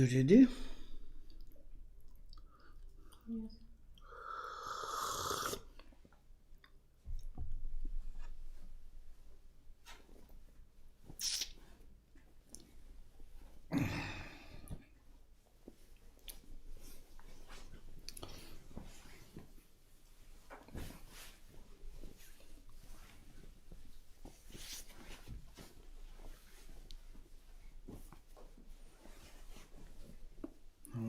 You ready? Yes.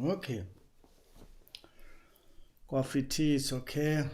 Okay. Coffee, tea is okay.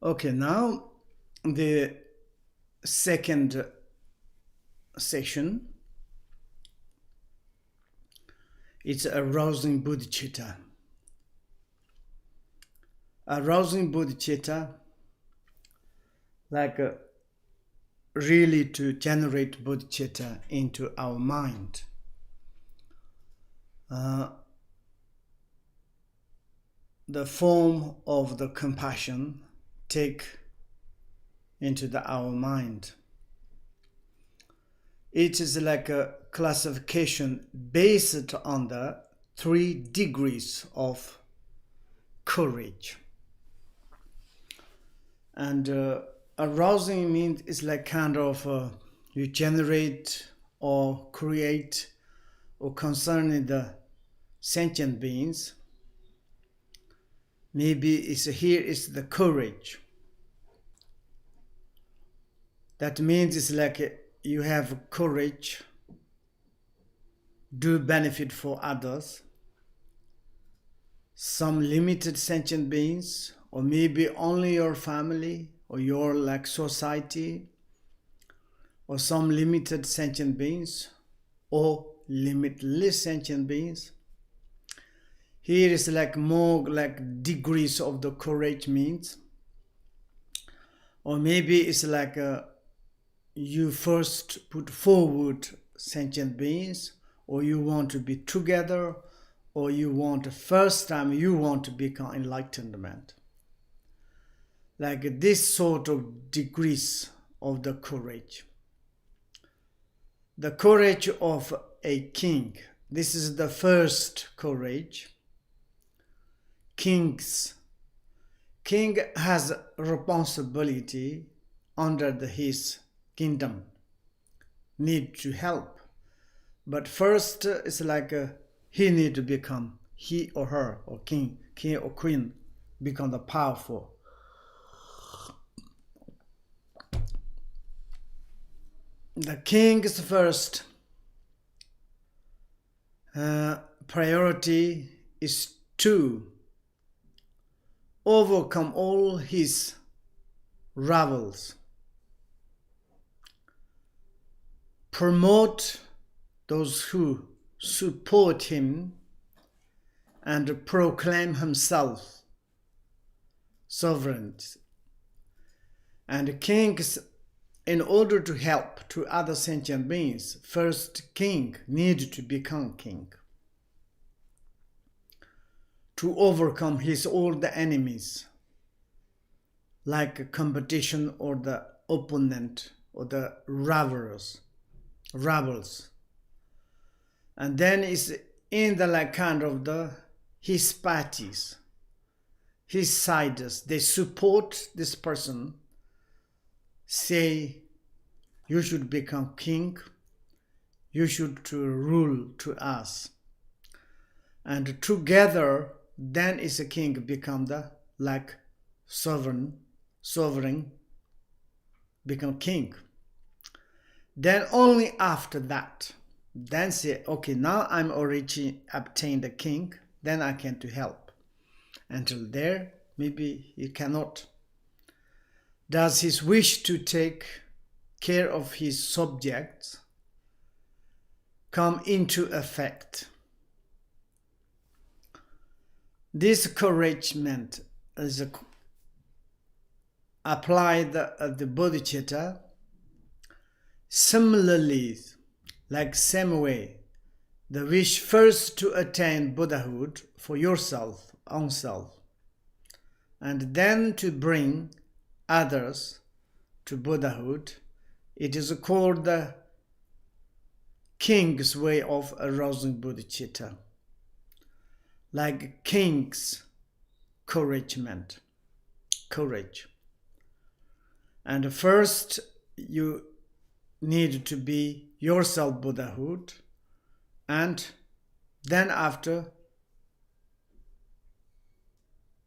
Okay, now the second section, it's arousing bodhicitta. Arousing bodhicitta, like really to generate bodhicitta into our mind. The form of the compassion take into our mind. It is like a classification based on the 3 degrees of courage. And arousing means it's like kind of you generate or create or concerning the sentient beings. Maybe here is the courage. That means it's like you have courage, do benefit for others, some limited sentient beings, or maybe only your family or your like society, or some limited sentient beings, or limitless sentient beings. Here is like more like degrees of the courage means, or maybe it's like you first put forward sentient beings, or you want to be together, or you want first time you want to become enlightenment. Like this sort of degrees of the courage. The courage of a king. This is the first courage. King has responsibility under his kingdom, need to help. But first it's like he need to become, he or her, or king or queen, become the powerful. The king's first priority is to overcome all his rivals, promote those who support him, and proclaim himself sovereign. And kings, in order to help to other sentient beings, first king need to become king, to overcome his all the enemies, like competition or the opponent or the rivals. And then is in the like kind of the his parties, his sides, they support this person, say you should become king, you should to rule to us, and together then is a king become the like sovereign, become king. Then only after that, then say, okay, now I'm already obtained a king, then I can to help. Until there, maybe you cannot. does his wish to take care of his subjects come into effect. This encouragement is applied at the Bodhicitta. Similarly, like same way, the wish first to attain Buddhahood for yourself, own self, and then to bring others to Buddhahood, it is called the king's way of arousing Bodhicitta, like king's courage. And first you need to be yourself Buddhahood, and then after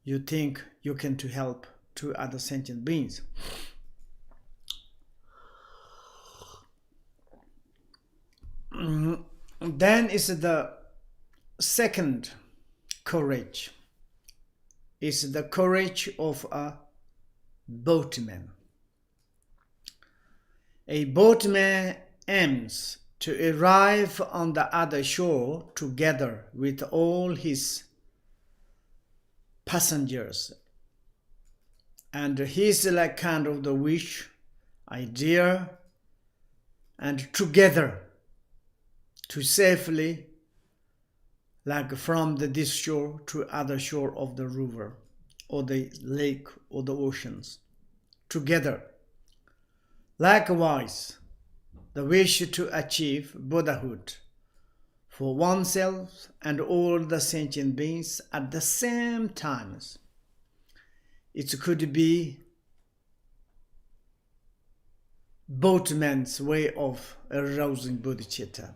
you think you can to help to other sentient beings. Then is the second courage. Is the courage of a boatman. A boatman aims to arrive on the other shore together with all his passengers, and his like kind of the wish, idea, and together to safely, like from this shore to other shore of the river or the lake or the oceans, together. Likewise, the wish to achieve Buddhahood for oneself and all the sentient beings at the same time. It could be boatman's way of arousing bodhicitta.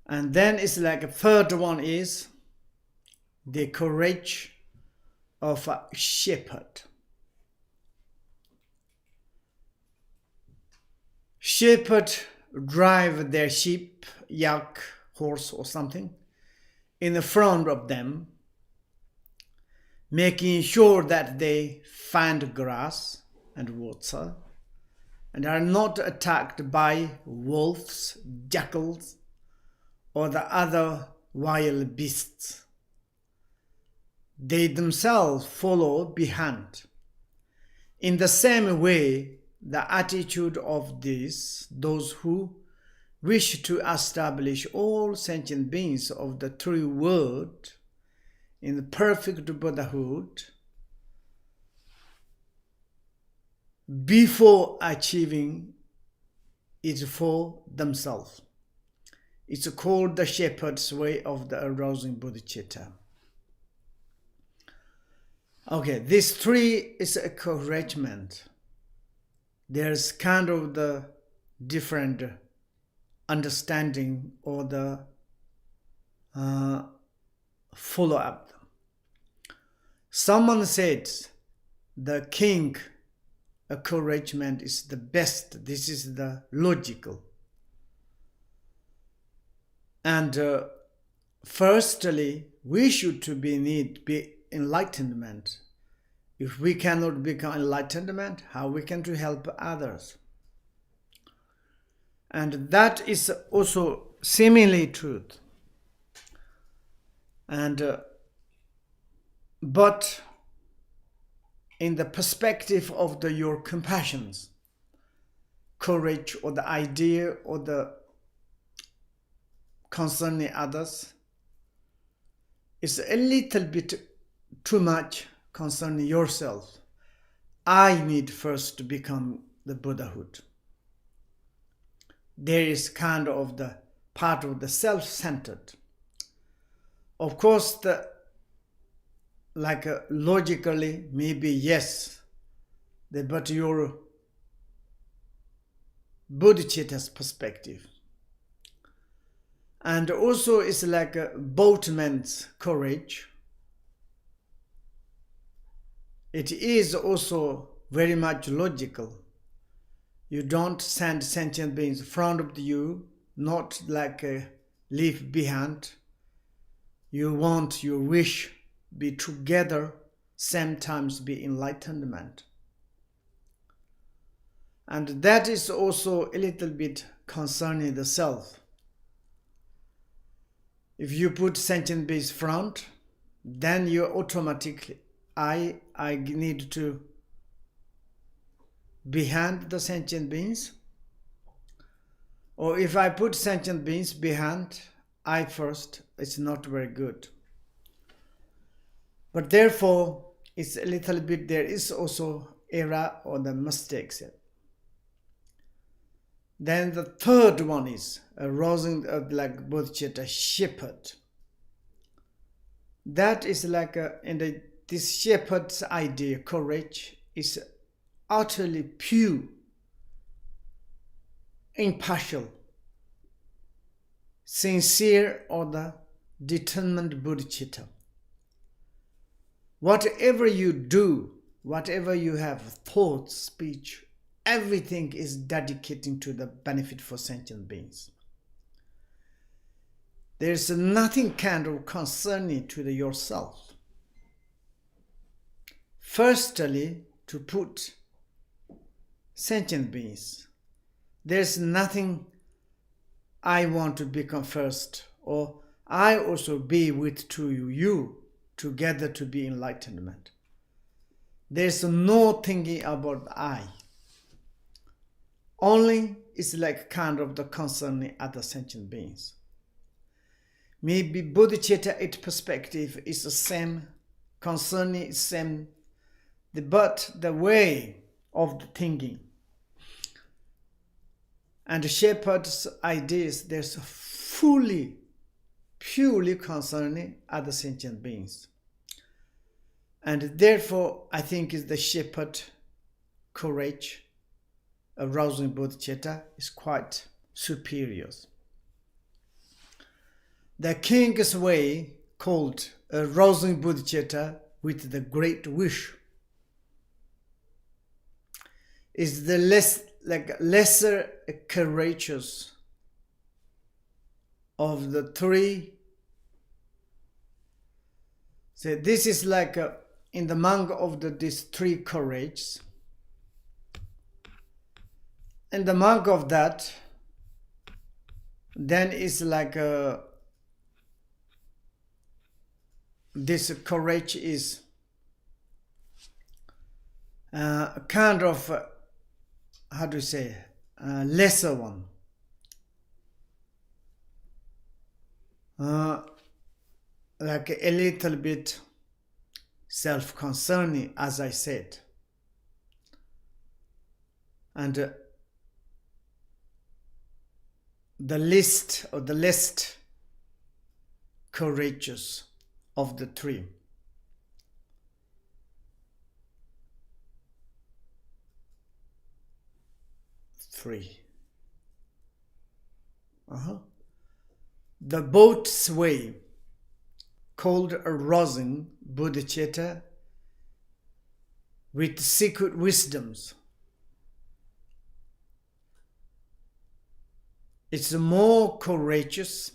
And then it's like a third one is the courage of a shepherd. Shepherd drive their sheep, yak, horse or something in the front of them, making sure that they find grass and water and are not attacked by wolves, jackals, or the other wild beasts. They themselves follow behind. In the same way, the attitude of those who wish to establish all sentient beings of the true world in the perfect Buddhahood before achieving it for themselves. It's called the shepherd's way of the arousing bodhicitta. Okay, this three is a encouragement. There's kind of the different understanding or the follow-up. Someone said the king encouragement is the best. This is the logical. And firstly, we should be enlightenment. If we cannot become enlightenment, how we can to help others? And that is also seemingly truth. And but in the perspective of your compassions, courage, or the idea, or the concerning others, it's a little bit too much concerning yourself. I need first to become the Buddhahood. There is kind of the part of the self-centered. Of course, logically, maybe yes, but your bodhicitta's perspective. And also it's like a boatman's courage. It is also very much logical. You don't send sentient beings in front of you, not like leave behind. You want your wish be together same times be enlightenment. And that is also a little bit concerning the self. If you put sentient beings front, then you automatically, I need to behind the sentient beings. Or if I put sentient beings behind I first, it's not very good. But therefore, it's a little bit, there is also error or the mistakes. Then the third one is arousing like Bodhicitta shepherd. That is like this shepherd's idea, courage, is utterly pure, impartial, sincere or the determined Bodhicitta. Whatever you do, whatever you have, thought, speech, everything is dedicating to the benefit for sentient beings. There's nothing kind of concerning to yourself. Firstly, to put sentient beings. There's nothing I want to become first, or I also be with to you together to be enlightenment. There's no thinking about I. Only it's like kind of the concerning other sentient beings. Maybe Bodhicitta, its perspective is the same, concerning same, but the way of the thinking. And the shepherd's ideas, there's fully, purely concerning other sentient beings. And therefore, I think is the shepherd courage, arousing Bodhicitta is quite superior. The king's way, called arousing Bodhicitta with the great wish, is the lesser courageous of the three. So this is like in the among of these three courages. And the among of that, then is like this courage is kind of how do you say lesser one, like a little bit self-concerning, as I said, and the least or the least courageous of the three. The boat's way, called arousing Bodhicitta with secret wisdoms. It's more courageous.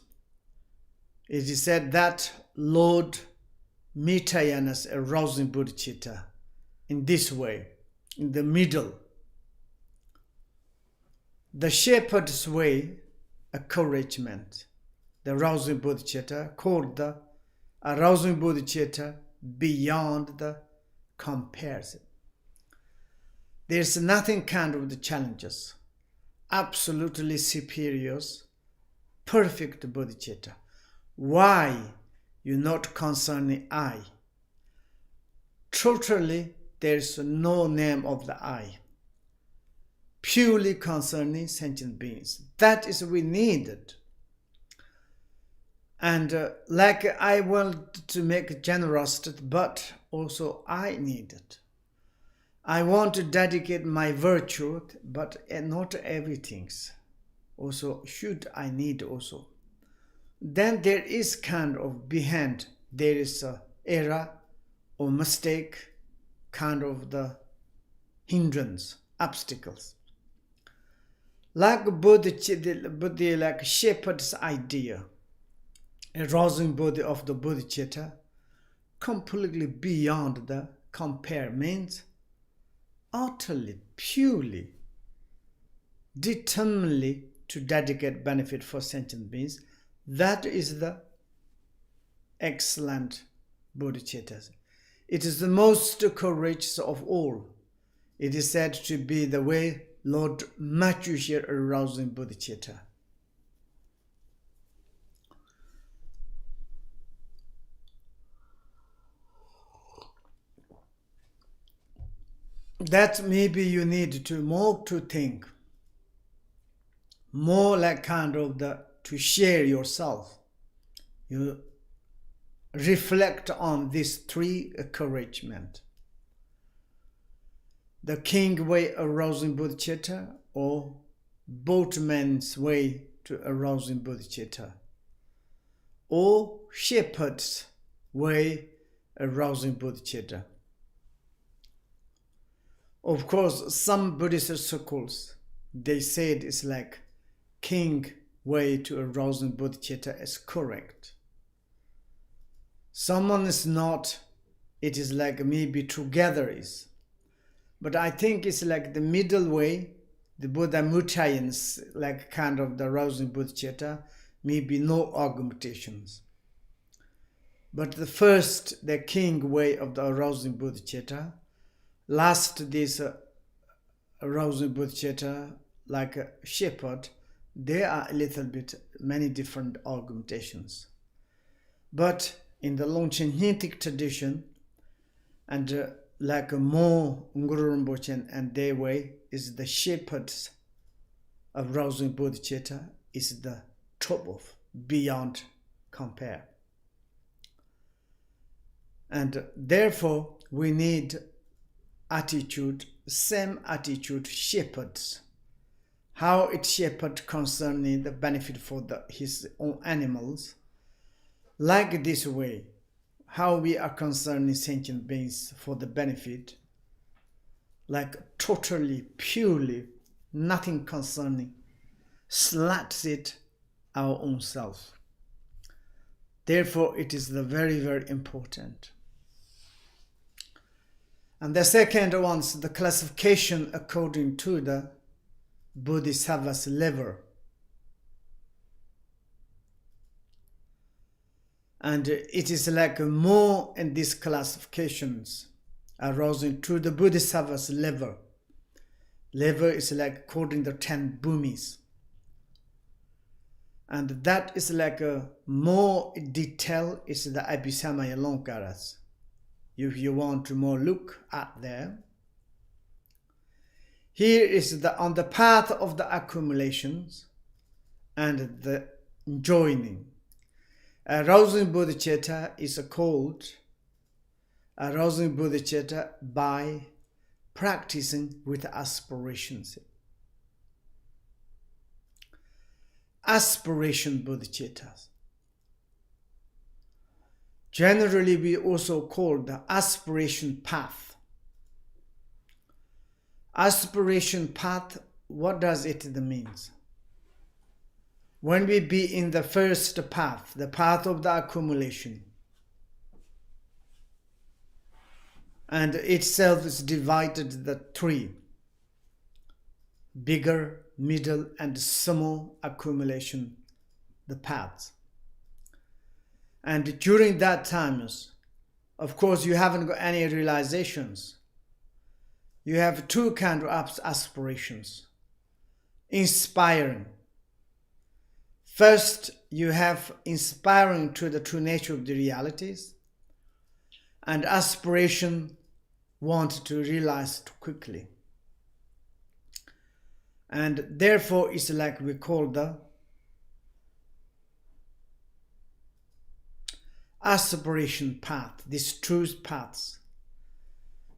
It is said that Lord Mitayanas arousing Bodhicitta in this way, in the middle. The shepherd's way, encouragement, the arousing Bodhicitta, called the arousing Bodhicitta beyond the comparison. There's nothing kind of the challenges, absolutely superiors, perfect Bodhicitta. Why you not concerning I? Totally, there's no name of the I. Purely concerning sentient beings. That is we needed. And like I want to make generosity, but also I need it. I want to dedicate my virtue, but not everything's. Also, should I need also. Then there is kind of behind, there is a error or mistake, kind of the hindrance, obstacles. Like Bodhi, like shepherd's idea, arousing Bodhi of the Bodhicitta, completely beyond the compare means utterly, purely, determinedly to dedicate benefit for sentient beings. That is the excellent Bodhicitta. It is the most courageous of all. It is said to be the way Lord Matsushir arousing Bodhicitta. That maybe you need to more to think, more like kind of to share yourself. You reflect on these three encouragement. The king way arousing Bodhicitta, or boatman's way to arousing Bodhicitta, or shepherd's way arousing Bodhicitta. Of course, some Buddhist circles, they said it's like king way to arousing Bodhicitta is correct. Someone is not, it is like maybe together is. But I think it's like the middle way, the Buddha Mutayans, like kind of the arousing Bodhicitta, maybe no argumentations. But the first, the king way of the arousing Bodhicitta, last this arousing Bodhicitta, like a shepherd, there are a little bit many different argumentations. But in the Longchen Hintik tradition, and like a more Nguru Rinpoche and their way, is the shepherds of arousing Bodhicitta is the top of, beyond compare. And therefore we need attitude, same attitude shepherds. How it shepherd concerning the benefit for his own animals. Like this way, how we are concerning sentient beings for the benefit, like totally, purely, nothing concerning, slats it our own self. Therefore, it is the very, very important. And the second one's the classification according to the Bodhisattva's level. And it is like more in these classifications arising to the Bodhisattva's level. Level is like according to the 10 bhumis. And that is like a more detail is the Abhisamaya Lonkaras. If you want to more look at there. Here is on the path of the accumulations and the joining. Arousing Bodhicitta is called arousing Bodhicitta by practicing with aspirations. Aspiration Bodhicittas. Generally, we also call the aspiration path. Aspiration path, what does it mean? When we be in the first path, the path of the accumulation, and itself is divided the three, bigger, middle, and small accumulation, the paths. And during that time, of course, you haven't got any realizations. You have two kind of aspirations. Inspiring. First, you have inspiring to the true nature of the realities, and aspiration want to realize too quickly. And therefore, it's like we call the aspiration path, these truth paths.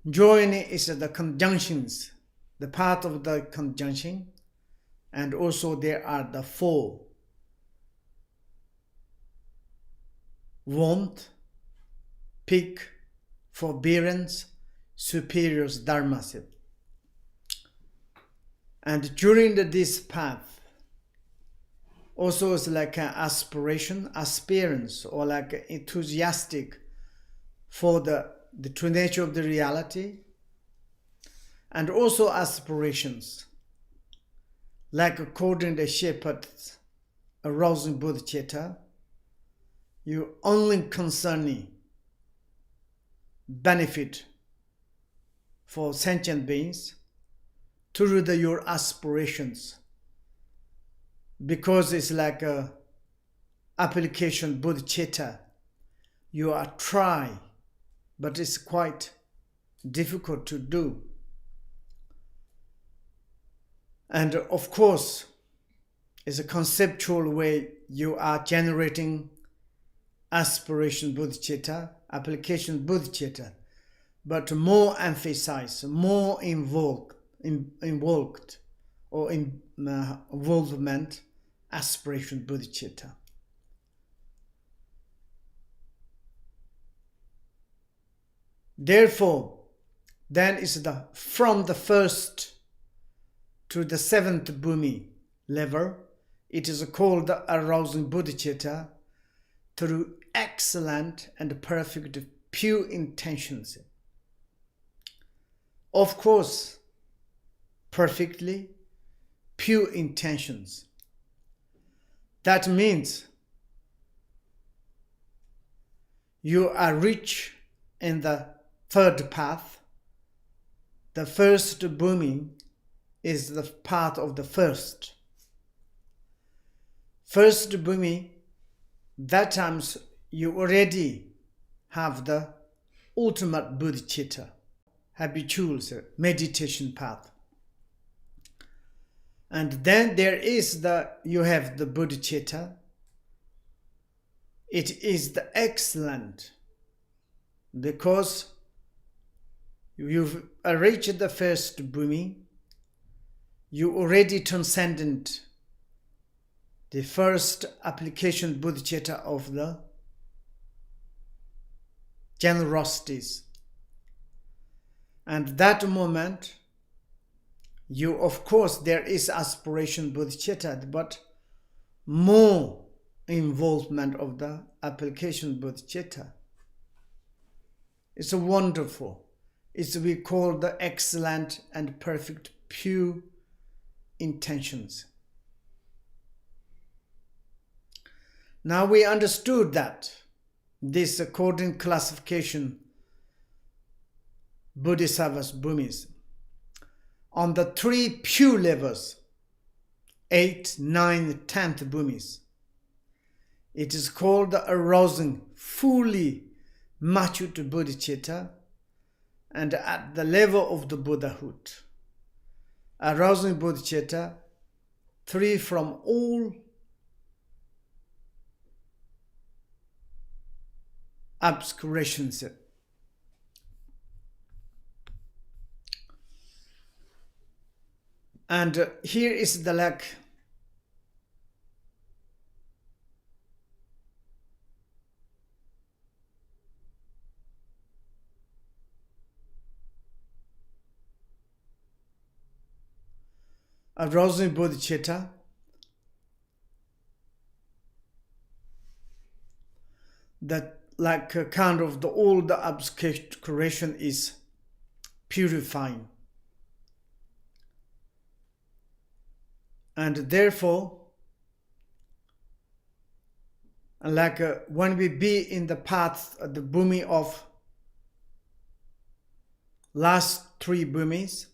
Joining is the conjunctions, the path of the conjunction, and also there are the four. Want, pick, forbearance, superior's dharmas. And during this path, also is like an aspiration, aspirance, or like enthusiastic for the true nature of the reality, and also aspirations, like according to the shepherd's arousing bodhicitta, you only concerning benefit for sentient beings through your aspirations, because it's like a application bodhicitta. You are try, but it's quite difficult to do. And of course, it's a conceptual way you are generating aspiration bodhicitta, application bodhicitta, but more emphasized, more involved or involvement, aspiration bodhicitta. Therefore, then is from the first to the seventh bhumi level, it is called the arousing bodhicitta through excellent and perfect pure intentions. Of course, perfectly pure intentions. That means you are rich in the third path. The first bhumi is the path of the first. First bhumi, that times you already have the ultimate bodhicitta, habitual meditation path. And then there is you have the bodhicitta. It is the excellent, because you've reached the first bhumi, you already transcendent the first application bodhicitta of the generosities. And that moment, you, of course, there is aspiration bodhicitta, but more involvement of the application bodhicitta. It's a wonderful. It's we call the excellent and perfect pure intentions. Now we understood that this according classification Bodhisattvas bhumis on the three pure levels, 8th, 9th, 10th bhumis. It is called the arousing fully matured bodhicitta, and at the level of the Buddhahood. Arousing bodhicitta, 3 from all obscurations. And here is the arousing bodhicitta. That kind of all the obscuration is purifying. And therefore, when we be in the path, the bhumi of last 3 bhumis,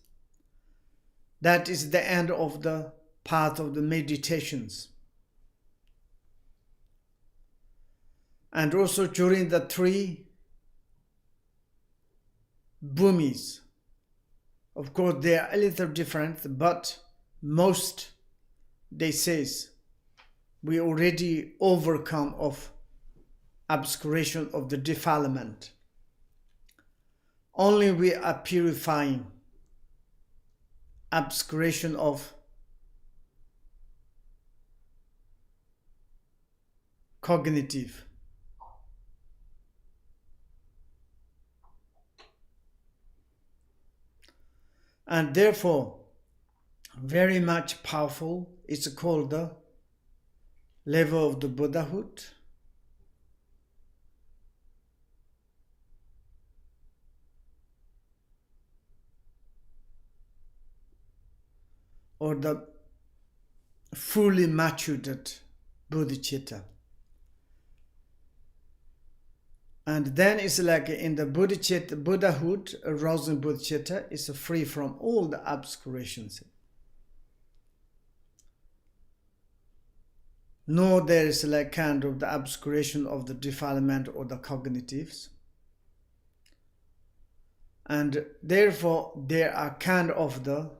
that is the end of the path of the meditations. And also during the 3 bhumis, of course they are a little different, but most they says we already overcome of obscuration of the defilement. Only we are purifying obscuration of cognitive. And therefore, very much powerful. It's called the level of the Buddhahood. or the fully matured bodhicitta. And then it's like in the bodhicitta, Buddhahood, arousing bodhicitta is free from all the obscurations. Nor there is like kind of the obscuration of the defilement or the cognitives. And therefore there are kind of the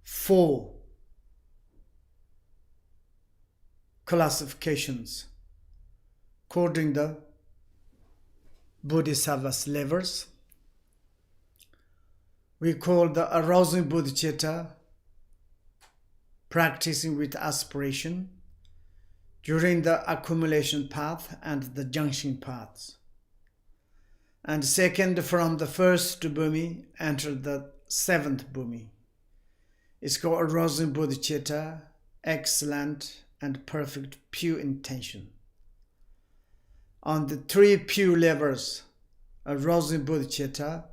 four classifications according to the Bodhisattva's levels. We call the arousing bodhicitta, practicing with aspiration, during the accumulation path and the junction paths. And second, from the first bhumi, enter the seventh bhumi. It's called arousing bodhicitta, excellent and perfect pure intention. On the three pure levels, arousing bodhicitta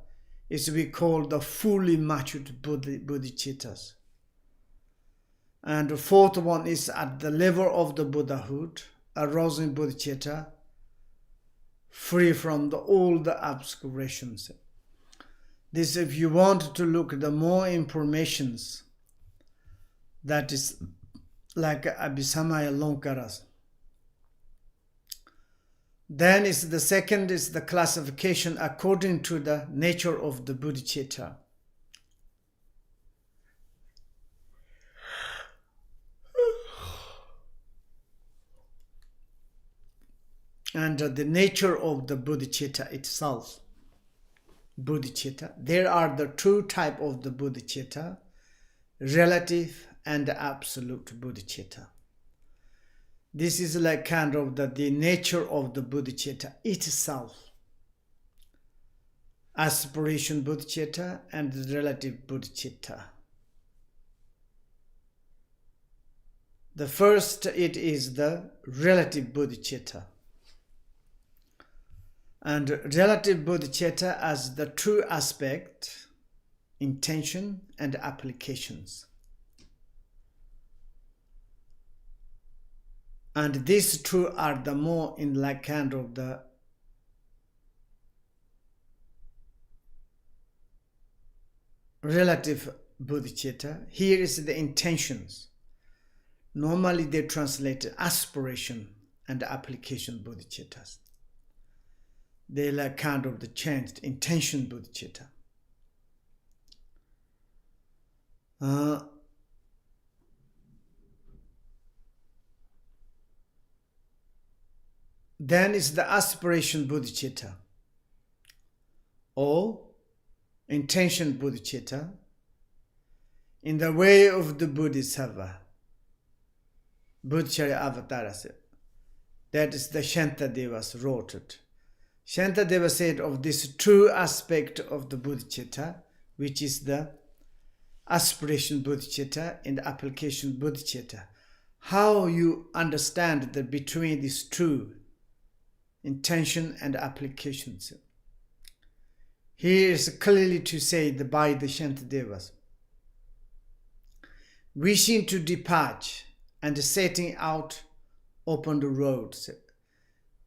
is we call the fully matured bodhicittas. And the fourth one is at the level of the Buddhahood, arousing bodhicitta, free from all the obscurations. This, if you want to look at the more informations, that is like Abhisamaya Lonkaras. Then is the second is the classification according to the nature of the bodhicitta. And the nature of the bodhicitta itself. Bodhicitta. There are the two types of the bodhicitta, relative and absolute bodhicitta. This is like kind of the nature of the bodhicitta itself. Aspiration bodhicitta and relative bodhicitta. The first, it is the relative bodhicitta. And relative bodhicitta as the true aspect, intention and applications. And these two are the more in like kind of the relative bodhicitta. Here is the intentions. Normally they translate aspiration and application bodhicittas. They like kind of the changed intention bodhicitta. Then is the aspiration bodhicitta or intention bodhicitta in the way of the Bodhisattva, Buddhacharya avatars. That is the Shantadevas wrote it. Shantadeva said of this true aspect of the bodhicitta, which is the aspiration bodhicitta and the application bodhicitta, how you understand that between these two, intention and applications. Here is clearly to say by the Shantadevas, wishing to depart and setting out upon the roads.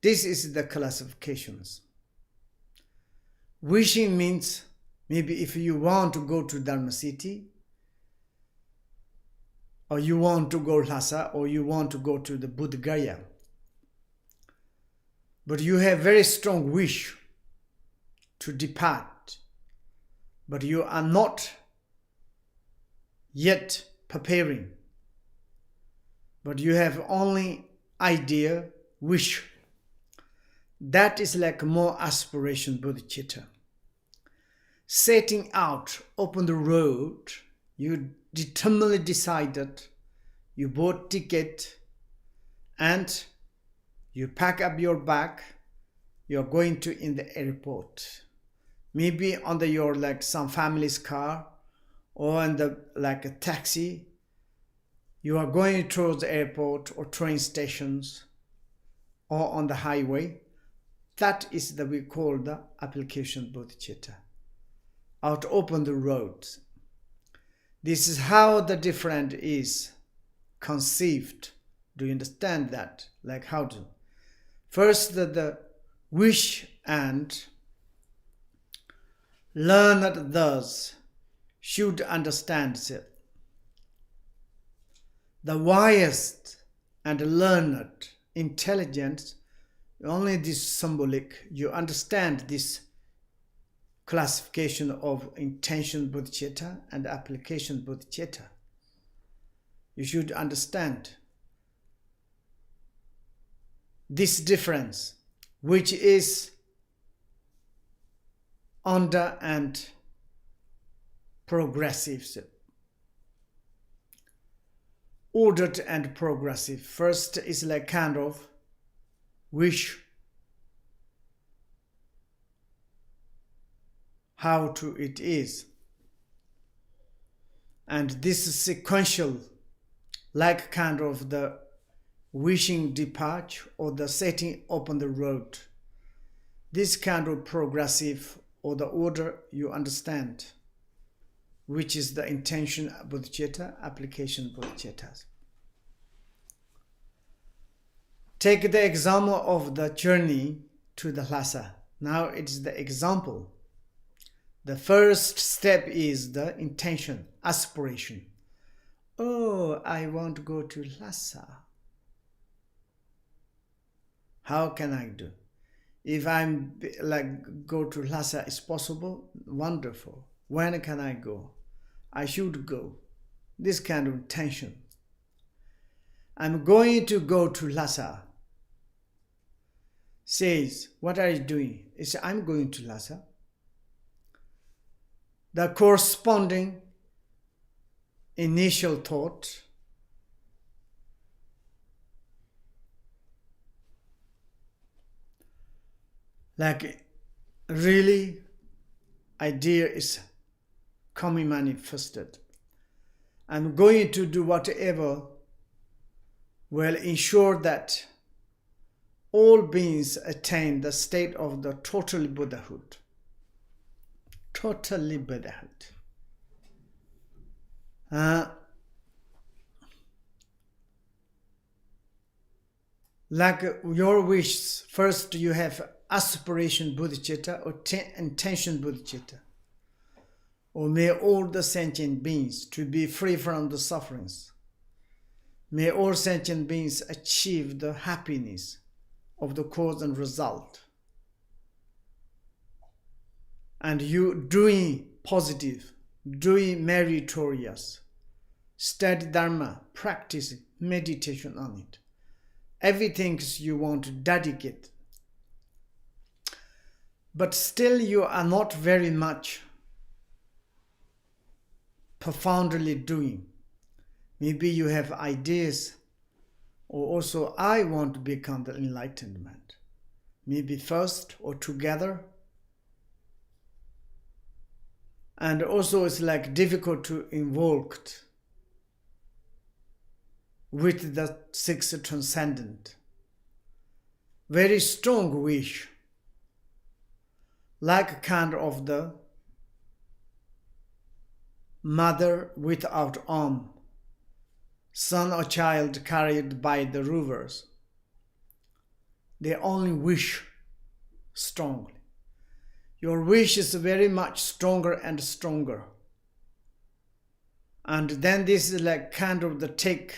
This is the classifications. Wishing means maybe if you want to go to Dharma city, or you want to go Lhasa, or you want to go to the Buddha Gaya. But you have very strong wish to depart, but you are not yet preparing. But you have only idea, wish. That is like more aspiration bodhicitta. Setting out upon the road, you determinedly decided, you bought ticket, and you pack up your bag, you're going to in the airport. Maybe on your like some family's car or in the like a taxi. You are going towards the airport or train stations or on the highway. That is the we call the application bodhicitta. Out open the roads. This is how the different is conceived. Do you understand that? Like how to? First, the wish and learned thus should understand it. The wise and learned, intelligent, only this symbolic, you understand this classification of intention bodhicitta and application bodhicitta. You should understand this difference, which is under and progressive. Ordered and progressive. First is like kind of wish, how to it is. And this is sequential, like kind of the wishing departure or the setting up on the road. This kind of progressive or the order you understand, which is the intention bodhicitta, application bodhicitta. Take the example of the journey to the Lhasa. Now it is the example. The first step is the intention, aspiration. Oh, I want to go to Lhasa. How can I do? If I'm like go to Lhasa is possible, wonderful. When can I go? I should go. This kind of tension. I'm going to go to Lhasa. Says, what are you doing? It's I'm going to Lhasa. The corresponding initial thought like really idea is coming manifested. I'm going to do whatever will ensure that all beings attain the state of the total Buddhahood. Totally Buddhahood. Like your wish, first you have aspiration bodhicitta or intention bodhicitta. Or may all the sentient beings to be free from the sufferings. May all sentient beings achieve the happiness of the cause and result. And you doing positive, doing meritorious, study Dharma, practice meditation on it. Everything you want to dedicate. But still you are not very much profoundly doing. Maybe you have ideas, or also I want to become the enlightenment. Maybe first or together. And also it's like difficult to invoke with the sixth transcendent. Very strong wish, like kind of the mother without arm, son or child carried by the rivers. They only wish strongly. Your wish is very much stronger and stronger. And then this is like kind of the take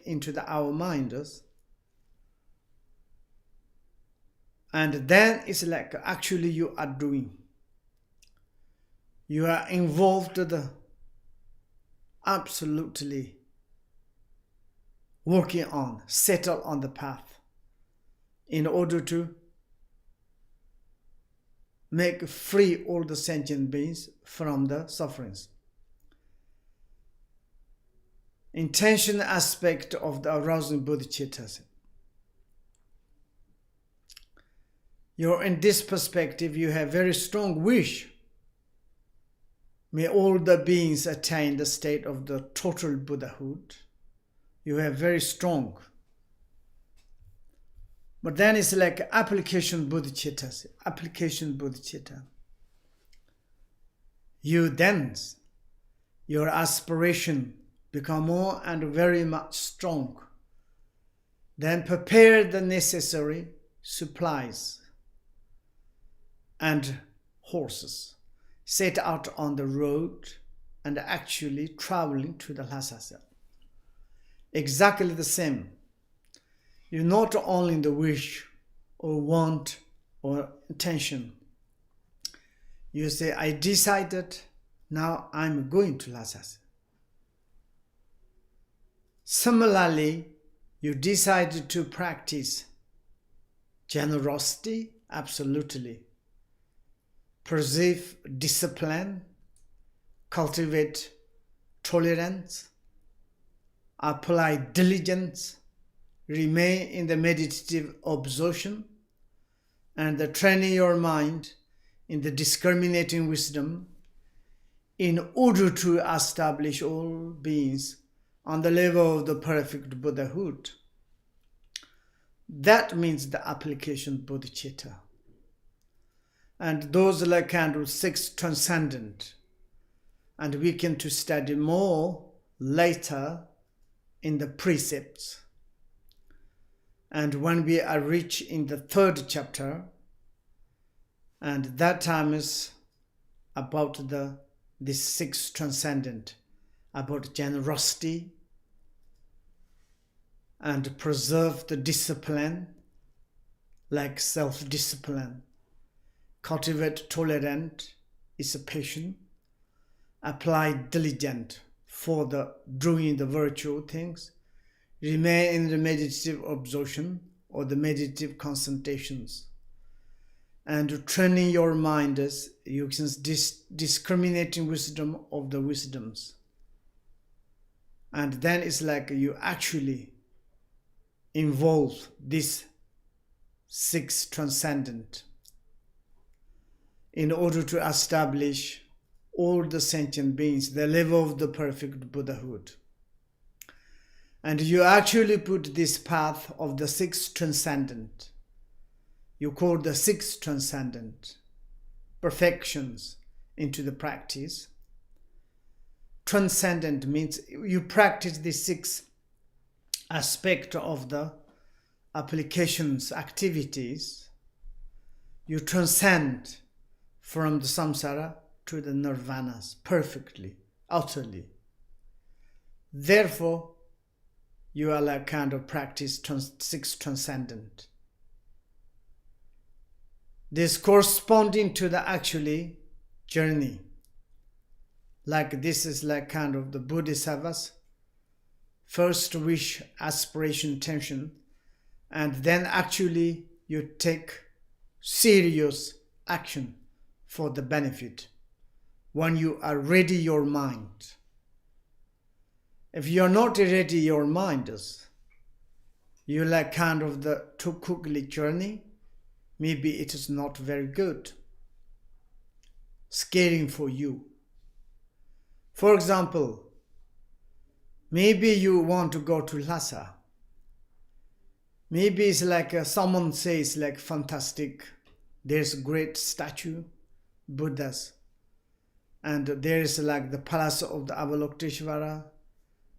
into our minds. And then it's like actually you are doing. You are involved absolutely working on, settle on the path in order to make free all the sentient beings from the sufferings. Intention aspect of the arousing bodhicittas. You're in this perspective, you have very strong wish. May all the beings attain the state of the total Buddhahood. You have very strong. But then it's like application bodhicitta. Application bodhicitta. You then, your aspiration become more and very much strong. Then prepare the necessary supplies and horses. Set out on the road and actually traveling to the Lhasa cell. Exactly the same. You not only the wish or want or intention. You say, I decided, now I'm going to Lhasa cell. Similarly, you decided to practice generosity, absolutely. Preserve discipline, cultivate tolerance, apply diligence, remain in the meditative absorption, and training your mind in the discriminating wisdom in order to establish all beings on the level of the perfect Buddhahood. That means the application Bodhicitta. And those like kind of 6 transcendent. And we can to study more later in the precepts. And when we are reached in the 3rd chapter, and that time is about this 6 transcendent, about generosity and preserve the discipline, like self-discipline, cultivate tolerant, is a patient, apply diligent for doing the virtual things, remain in the meditative absorption or the meditative concentrations, and training your mind as you can discriminating wisdom of the wisdoms. And then it's like you actually involve this 6 transcendent in order to establish all the sentient beings, the level of the perfect Buddhahood. And you actually put this path of the 6 transcendent, you call the 6 transcendent perfections into the practice. Transcendent means you practice the 6 aspects of the applications, activities. You transcend from the samsara to the nirvanas perfectly, utterly. Therefore, you are like kind of practice 6 transcendent. This corresponding to the actually journey. Like this is like kind of the bodhisattvas, first wish, aspiration, intention, and then actually you take serious action for the benefit when you are ready your mind. If you are not ready your mind, you like kind of the too quickly journey, maybe it is not very good, scaring for you. For example, maybe you want to go to Lhasa. Maybe it's like someone says like fantastic, there's a great statue, Buddhas, and there is like the palace of the Avalokiteshvara,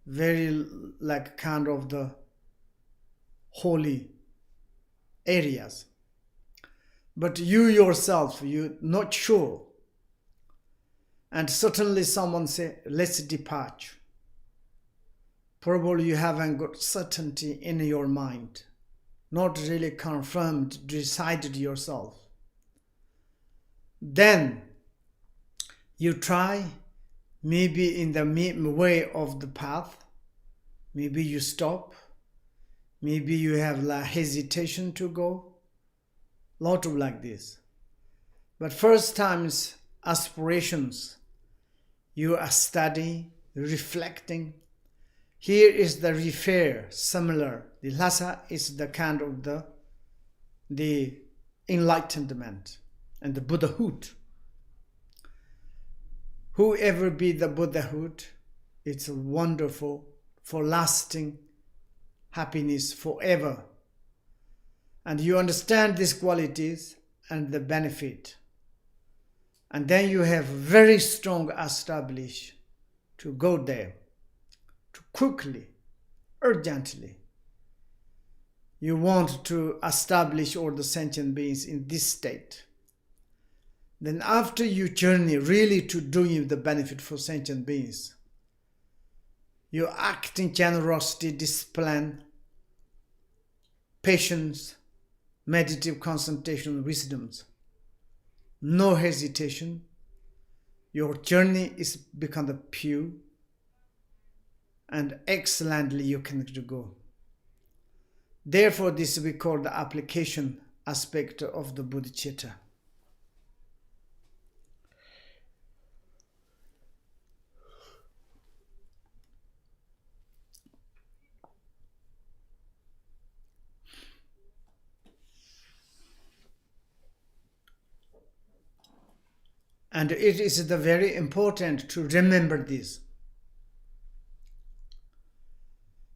very like kind of the holy areas. But you yourself, you're not sure. And certainly someone say, let's depart. Probably you haven't got certainty in your mind, not really confirmed, decided yourself. Then you try, maybe in the way of the path, maybe you stop, maybe you have like hesitation to go, lot of like this. But first times aspirations, you are studying, reflecting. Here is the refer, similar. The Lhasa is the kind of the enlightenment and the Buddhahood. Whoever be the Buddhahood, it's wonderful for lasting happiness forever. And you understand these qualities and the benefit. And then you have very strong established to go there, to quickly, urgently. You want to establish all the sentient beings in this state. Then after you journey really to doing the benefit for sentient beings, you act in generosity, discipline, patience, meditative concentration, wisdoms. No hesitation. Your journey is become the pure and excellently you can go. Therefore, this we call the application aspect of the Bodhicitta. And it is very important to remember this.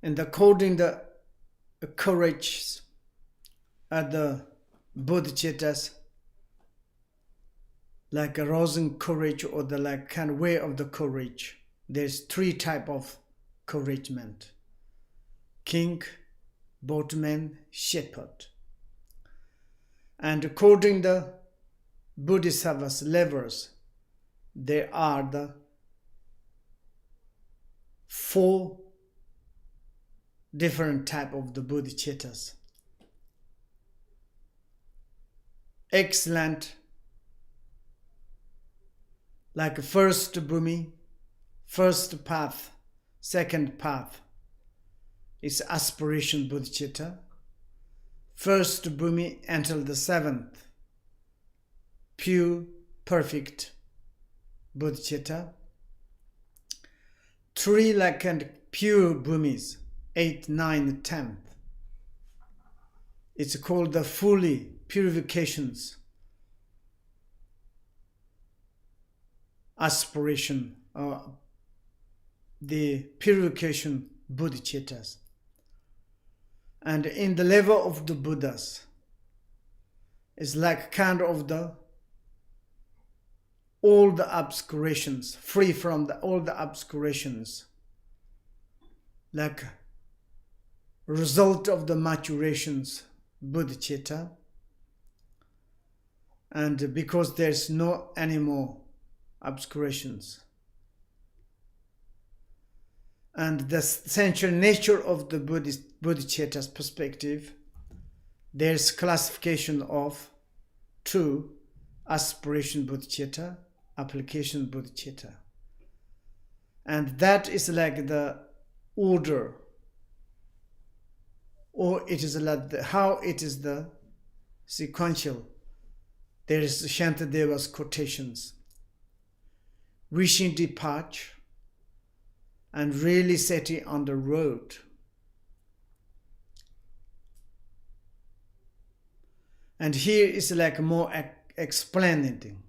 And according to the courage at the Bodhicittas, like arousing courage or the like kind of way of the courage, there's 3 types of encouragement: king, boatman, shepherd. And according to the Bodhisattva's levels, there are the 4 different types of the Bodhicittas. Excellent, like first bhumi, first path, second path is aspiration Bodhicitta. First bhumi until the 7th, pure, perfect Bodhicitta. 3 like and pure bhumis, 8, 9, 10th. It's called the fully purifications aspiration, the purification Bodhicittas. And in the level of the Buddhas, it's like kind of the all the obscurations, free from all the obscurations, like result of the maturations Bodhicitta. And because there's no any more obscurations. And the essential nature of the Bodhicitta's perspective, there's classification of 2, aspiration Bodhicitta, application Bodhicitta. And that is like the order, or it is like how it is the sequential. There is Shantadeva's quotations. Wishing departure and really setting on the road. And here is like more explaining.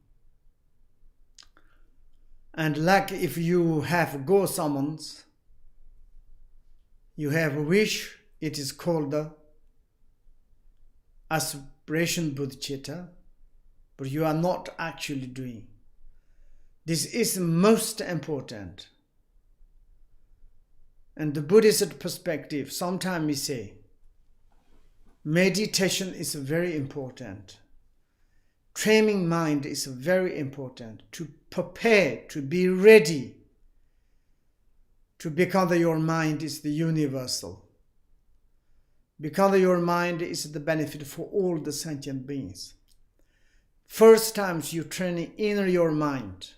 And like if you have go summons, you have a wish, it is called the aspiration Bodhicitta, but you are not actually doing. This is most important. And the Buddhist perspective, sometimes we say, meditation is very important. Training mind is very important. To prepare, to be ready, to become that your mind is the universal. Because that your mind is the benefit for all the sentient beings. First times you train in your mind,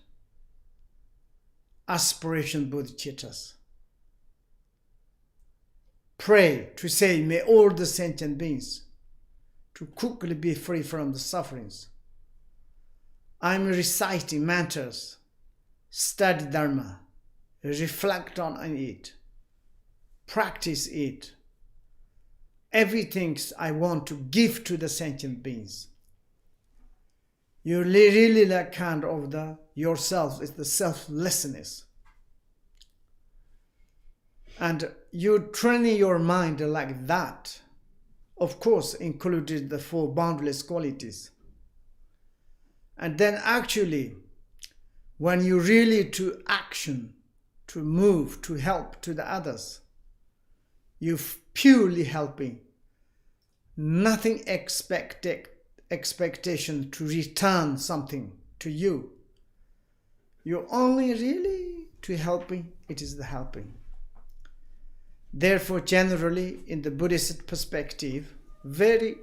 aspiration Bodhicittas. Pray to say, may all the sentient beings to quickly be free from the sufferings. I'm reciting mantras, study Dharma, reflect on it, practice it. Everything I want to give to the sentient beings. You really like kind of the yourself is the selflessness. And you train your mind like that, of course, included the 4 boundless qualities. And then actually, when you really to action, to move, to help to the others. You're purely helping. Nothing expectation to return something to you. You're only really to helping, it is the helping. Therefore, generally, in the Buddhist perspective, very,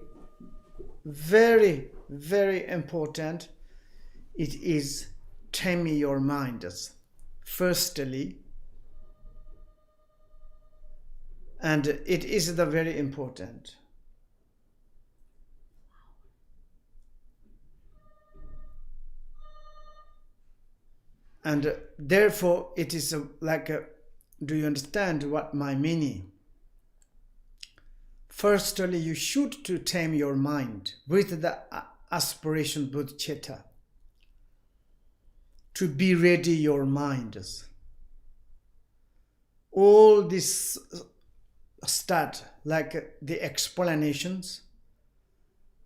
very, very important, it is taming your mind. Firstly, and it is the very important. And therefore, it is do you understand what my meaning? Firstly, you should to tame your mind with the aspiration bodhicitta. To be ready your mind. All this start like the explanations.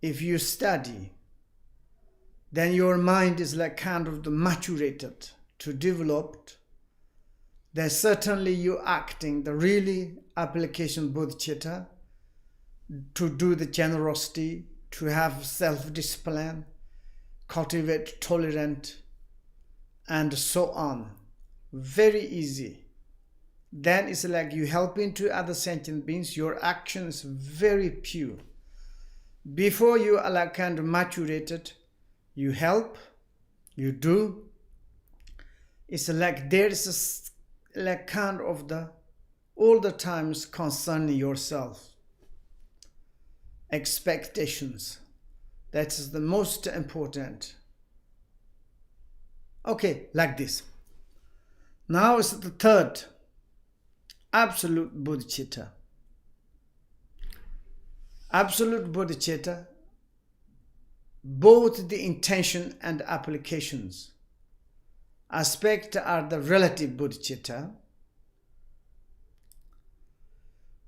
If you study, then your mind is like kind of the maturated to developed. Then certainly you acting the really application bodhicitta to do the generosity, to have self-discipline, cultivate tolerant, and so on. Very easy. Then it's like you helping to other sentient beings, your action is very pure. Before you are like kind of maturated, you help, you do. It's like there is a like kind of the all the times concerning yourself. Expectations. That is the most important. Okay, like this. Now is the third, absolute bodhicitta. Absolute bodhicitta, both the intention and applications aspect are the relative bodhicitta.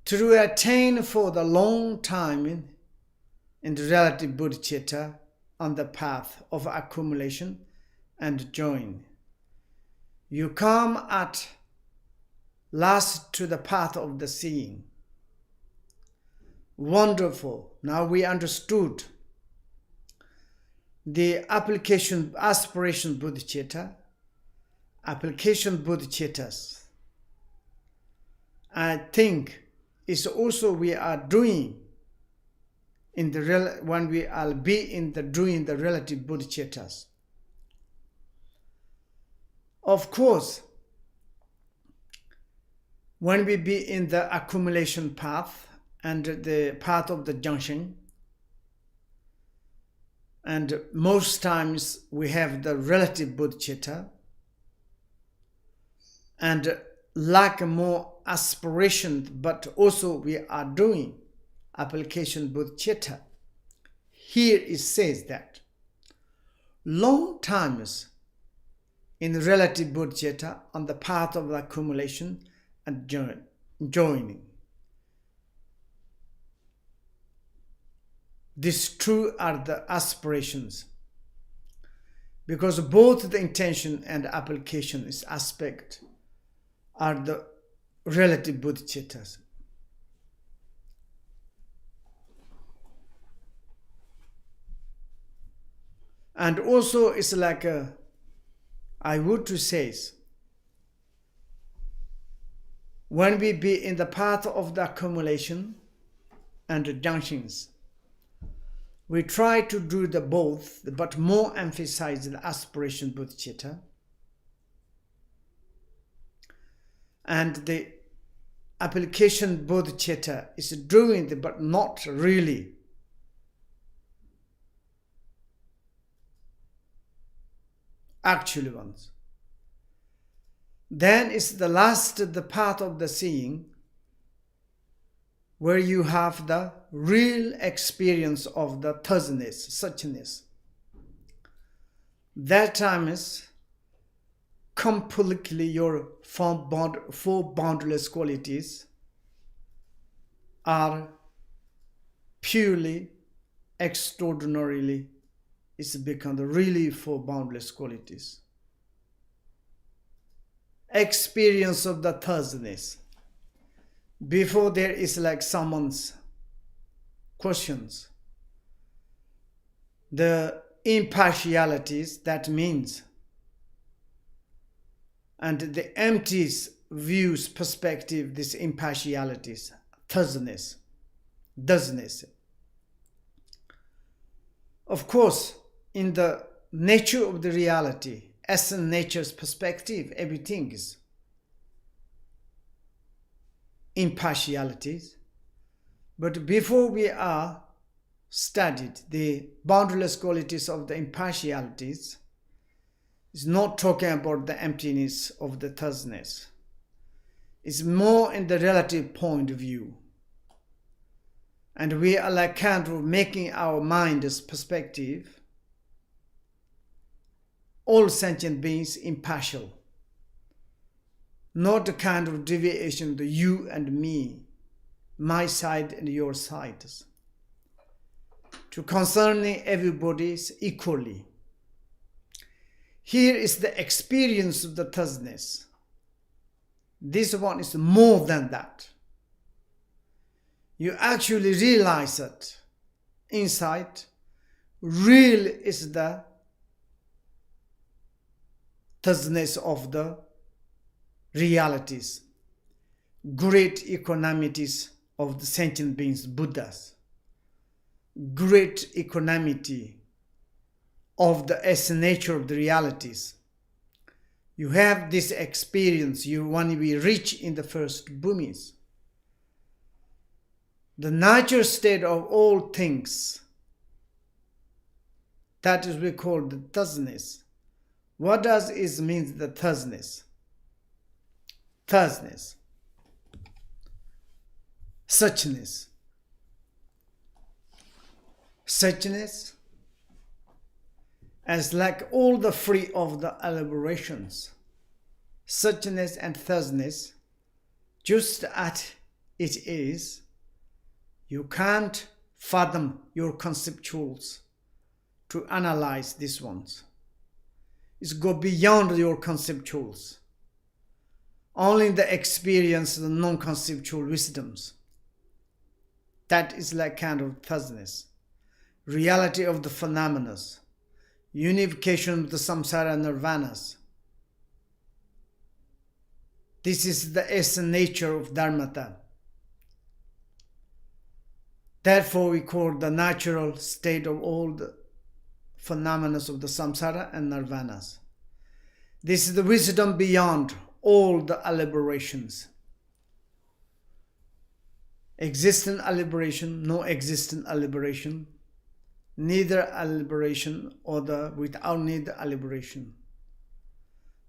To attain for the long time in the relative bodhicitta on the path of accumulation and join. You come at last to the path of the seeing. Wonderful. Now we understood the application, aspiration bodhicitta, application bodhicittas. I think is also we are doing in the when we are be in the doing the relative bodhicittas. Of course, when we be in the accumulation path and the path of the junction, and most times we have the relative bodhicitta and lack more aspiration, but also we are doing application bodhicitta. Here it says that long times in relative bodhicitta on the path of the accumulation and joining. These two are the aspirations, because both the intention and application is aspect are the relative bodhicittas. And also it's like I would to say, when we be in the path of the accumulation and the junctions, we try to do the both, but more emphasize the aspiration bodhicitta. And the application bodhicitta is doing it, but not really. Actually ones. Then is the last, the path of the seeing, where you have the real experience of the thirdness, suchness. That time is completely your four boundless qualities are purely, extraordinarily, it's become the really four boundless qualities. experience of the thirstiness. Before there is like someone's questions. The impartialities, that means, and the empties, views, perspective, this impartialities, thirstiness, doesness. Of course, in the nature of the reality, essence nature's perspective, everything is impartialities. But before we are studied the boundaryless qualities of the impartialities, it's not talking about the emptiness of the thirstiness. It's more in the relative point of view. And we are like kind of making our mind's perspective, all sentient beings impartial. Not the kind of deviation, the you and me, my side and your side. To concerning everybody equally. Here is the experience of the thirstiness. This one is more than that. You actually realize that inside, real is the thirstiness of the realities, great equanimities of the sentient beings, Buddhas, great equanimity of the essence nature of the realities. You have this experience when we reach in the first bhumis. The natural state of all things, that is we call the thirstiness. What does it mean, the thirstiness? Thirstiness. Suchness. Suchness as like all the free of the elaborations. Suchness and thirstiness, just as it is, you can't fathom your conceptuals to analyze these ones. It's go beyond your conceptuals. Only the experience of the non-conceptual wisdoms. That is like kind of thirstiness. Reality of the phenomena. Unification of the samsara nirvanas. This is the essence nature of dharmata. Therefore we call the natural state of all the phenomena of the samsara and nirvanas. This is the wisdom beyond all the elaborations. Existent elaboration, no existent elaboration, neither elaboration or the without neither elaboration.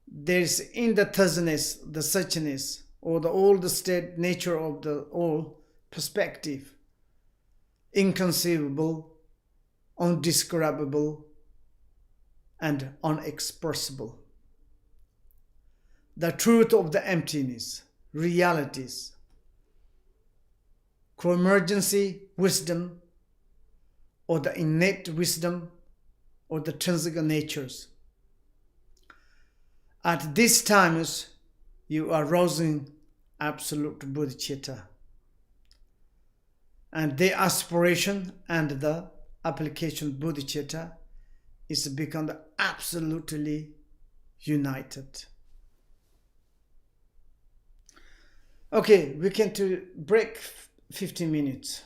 There is in the thirstiness, the suchness, or the all the state nature of the all perspective, inconceivable, undescribable, and unexpressible. The truth of the emptiness, realities, co-emergency wisdom, or the innate wisdom, or the intrinsic natures. At these times, you are arousing absolute bodhicitta. And the aspiration and the application of bodhicitta is to become absolutely united. Okay, we can to break 15 minutes.